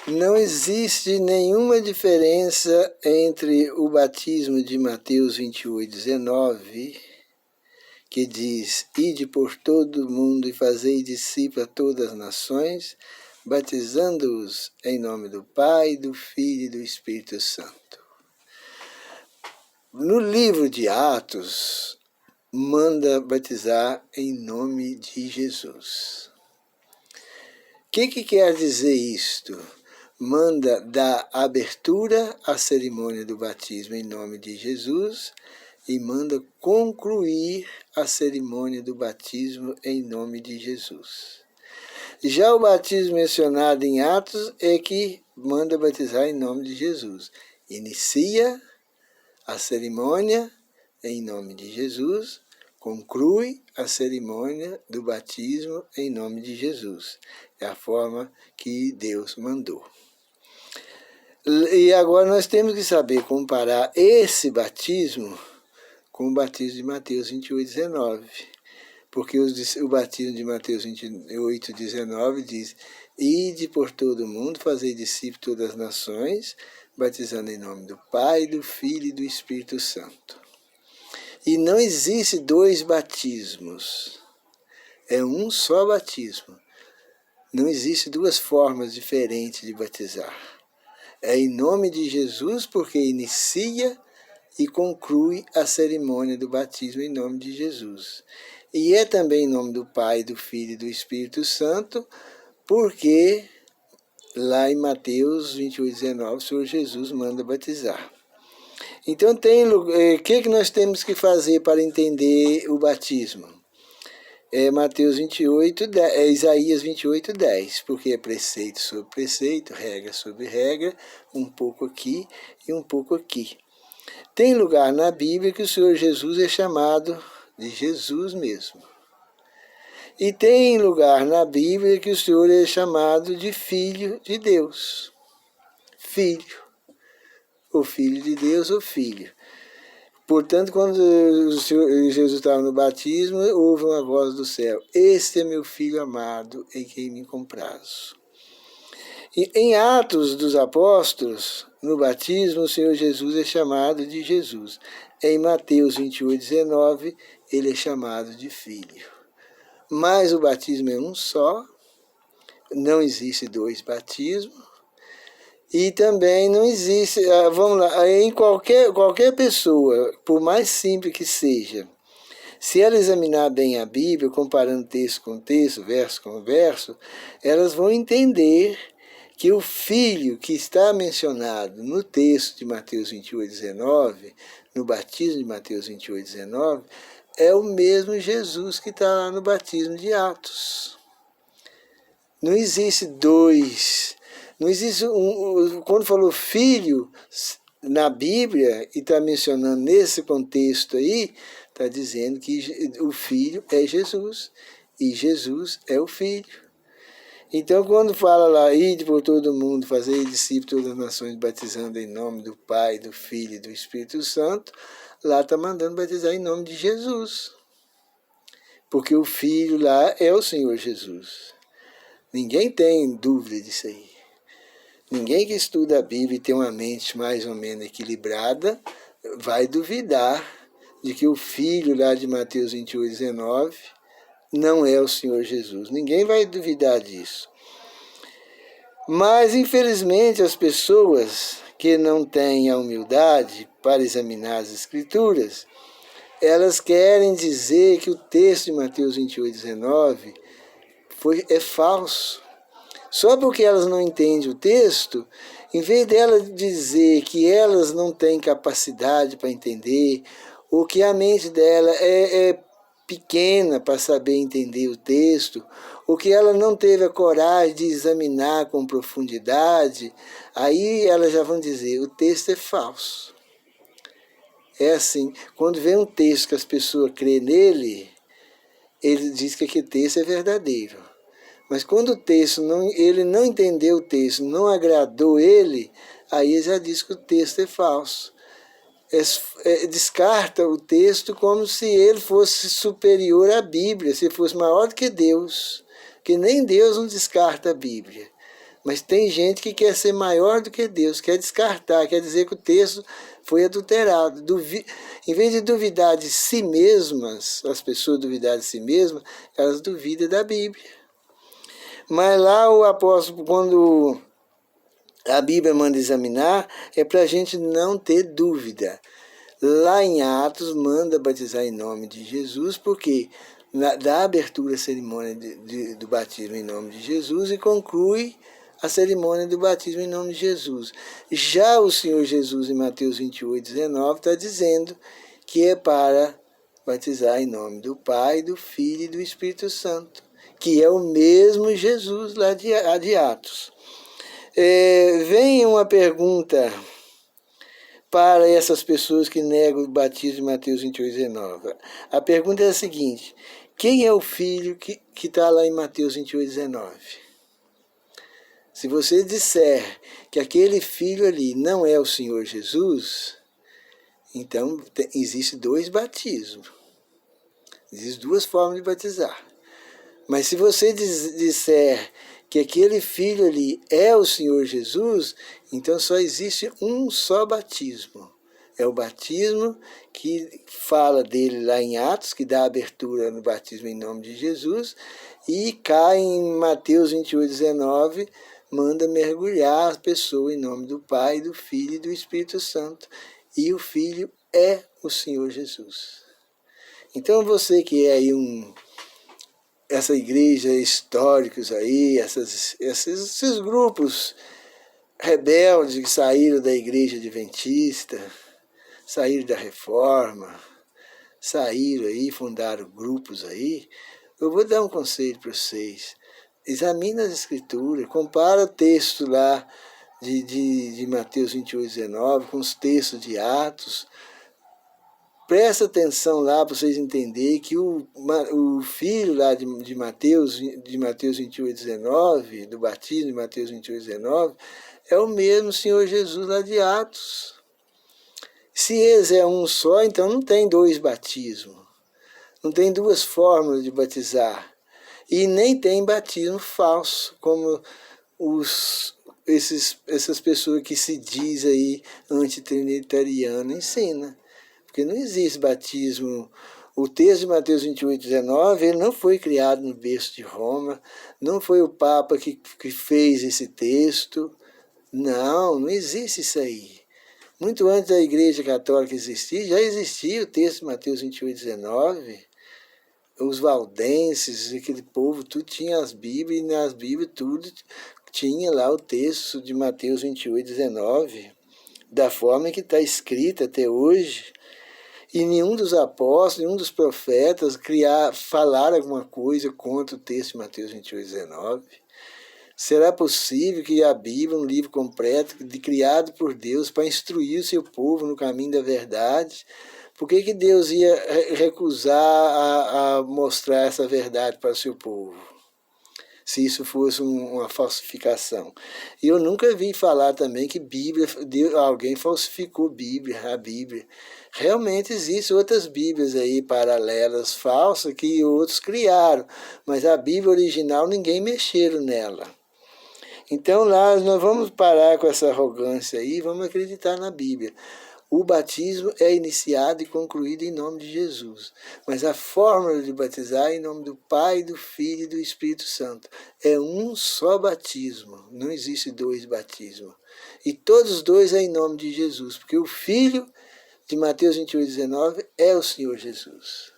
Não existe nenhuma diferença entre o batismo de Mateus 28:19, que diz: Ide por todo o mundo e fazei discípulos a todas as nações, batizando-os em nome do Pai, do Filho e do Espírito Santo. No livro de Atos, manda batizar em nome de Jesus. O que quer dizer isto? Manda dar abertura à cerimônia do batismo em nome de Jesus e manda concluir a cerimônia do batismo em nome de Jesus. Já o batismo mencionado em Atos é que manda batizar em nome de Jesus. Inicia a cerimônia em nome de Jesus, conclui a cerimônia do batismo em nome de Jesus. É a forma que Deus mandou. E agora nós temos que saber comparar esse batismo com o batismo de Mateus 28:19. Porque o batismo de Mateus 28:19 diz: Ide por todo o mundo, fazei discípulos de todas as nações, batizando em nome do Pai, do Filho e do Espírito Santo. E não existe dois batismos. É um só batismo. Não existe duas formas diferentes de batizar. É em nome de Jesus, porque inicia e conclui a cerimônia do batismo em nome de Jesus. E é também em nome do Pai, do Filho e do Espírito Santo, porque lá em Mateus 28:19, o Senhor Jesus manda batizar. Então, o que nós temos que fazer para entender o batismo? É Mateus 28, Isaías 28:10, porque é preceito sobre preceito, regra sobre regra, um pouco aqui e um pouco aqui. Tem lugar na Bíblia que o Senhor Jesus é chamado de Jesus mesmo. E tem lugar na Bíblia que o Senhor é chamado de Filho de Deus. Filho. O Filho de Deus, o Filho. Portanto, quando o Senhor Jesus estava no batismo, houve uma voz do céu: Este é meu Filho amado, em quem me comprazo. E em Atos dos Apóstolos, no batismo, o Senhor Jesus é chamado de Jesus. Em Mateus 28:19, ele é chamado de Filho. Mas o batismo é um só, não existe dois batismos. E também não existe, vamos lá, em qualquer pessoa, por mais simples que seja, se ela examinar bem a Bíblia, comparando texto com texto, verso com verso, elas vão entender que o Filho que está mencionado no texto de Mateus 28:19, no batismo de Mateus 28:19, é o mesmo Jesus que está lá no batismo de Atos. Não existe dois. Não existe quando falou filho na Bíblia, e está mencionando nesse contexto aí, está dizendo que o filho é Jesus, e Jesus é o filho. Então, quando fala lá, ide por todo mundo, fazer discípulos de todas as nações, batizando em nome do Pai, do Filho e do Espírito Santo, lá está mandando batizar em nome de Jesus. Porque o filho lá é o Senhor Jesus. Ninguém tem dúvida disso aí. Ninguém que estuda a Bíblia e tem uma mente mais ou menos equilibrada vai duvidar de que o filho lá de Mateus 28:19 não é o Senhor Jesus. Ninguém vai duvidar disso. Mas, infelizmente, as pessoas que não têm a humildade para examinar as Escrituras, elas querem dizer que o texto de Mateus 28:19 é falso. Só porque elas não entendem o texto, em vez delas dizer que elas não têm capacidade para entender, ou que a mente dela é pequena para saber entender o texto, ou que ela não teve a coragem de examinar com profundidade, aí elas já vão dizer: o texto é falso. É assim, quando vem um texto que as pessoas crêem nele, ele diz que aquele texto é verdadeiro. Mas quando o texto, ele não entendeu o texto, não agradou ele, aí ele já diz que o texto é falso. Descarta o texto como se ele fosse superior à Bíblia, se fosse maior do que Deus. Que nem Deus não descarta a Bíblia. Mas tem gente que quer ser maior do que Deus, quer descartar, quer dizer que o texto foi adulterado. Em vez de duvidar de si mesmas, as pessoas duvidar de si mesmas, elas duvidam da Bíblia. Mas lá o apóstolo, quando a Bíblia manda examinar, é para a gente não ter dúvida. Lá em Atos, manda batizar em nome de Jesus, porque dá abertura à cerimônia do batismo em nome de Jesus e conclui a cerimônia do batismo em nome de Jesus. Já o Senhor Jesus, em Mateus 28:19, está dizendo que é para batizar em nome do Pai, do Filho e do Espírito Santo, que é o mesmo Jesus lá de Atos. Vem uma pergunta para essas pessoas que negam o batismo em Mateus 28:19. A pergunta é a seguinte: quem é o filho que está lá em Mateus 28:19? Se você disser que aquele filho ali não é o Senhor Jesus, então existem dois batismos. Existem duas formas de batizar. Mas se você disser que aquele filho ali é o Senhor Jesus, então só existe um só batismo. É o batismo que fala dele lá em Atos, que dá abertura no batismo em nome de Jesus, e cai em Mateus 28:19, manda mergulhar a pessoa em nome do Pai, do Filho e do Espírito Santo. E o Filho é o Senhor Jesus. Então você que é aí essa igreja históricos aí, esses grupos rebeldes que saíram da igreja adventista, saíram da reforma, saíram aí, fundaram grupos aí, eu vou dar um conselho para vocês. Examina as escrituras, compara o texto lá de Mateus 28:19 com os textos de Atos. Presta atenção lá para vocês entenderem que o filho lá de Mateus 28:19, do batismo de Mateus 28:19, é o mesmo Senhor Jesus lá de Atos. Se eles é um só, então não tem dois batismos. Não tem duas formas de batizar. E nem tem batismo falso, como essas pessoas que se diz aí antitrinitariano ensina. Porque não existe batismo. O texto de Mateus 28:19, ele não foi criado no berço de Roma, não foi o Papa que fez esse texto. Não existe isso aí. Muito antes da Igreja Católica existir, já existia o texto de Mateus 28:19. Os valdenses, aquele povo, tudo tinha as Bíblias, e nas Bíblias tudo tinha lá o texto de Mateus 28:19, da forma que está escrito até hoje. E nenhum dos apóstolos, nenhum dos profetas falaram alguma coisa contra o texto de Mateus 28:19. Será possível que a Bíblia, um livro completo, criado por Deus para instruir o seu povo no caminho da verdade, por que Deus ia recusar a mostrar essa verdade para o seu povo? Se isso fosse uma falsificação. E eu nunca vi falar também que alguém falsificou a Bíblia. Realmente existem outras Bíblias aí paralelas, falsas, que outros criaram, mas a Bíblia original ninguém mexeram nela. Então nós vamos parar com essa arrogância aí e vamos acreditar na Bíblia. O batismo é iniciado e concluído em nome de Jesus. Mas a fórmula de batizar é em nome do Pai, do Filho e do Espírito Santo. É um só batismo. Não existe dois batismos. E todos os dois é em nome de Jesus. Porque o Filho de Mateus 28:19 é o Senhor Jesus.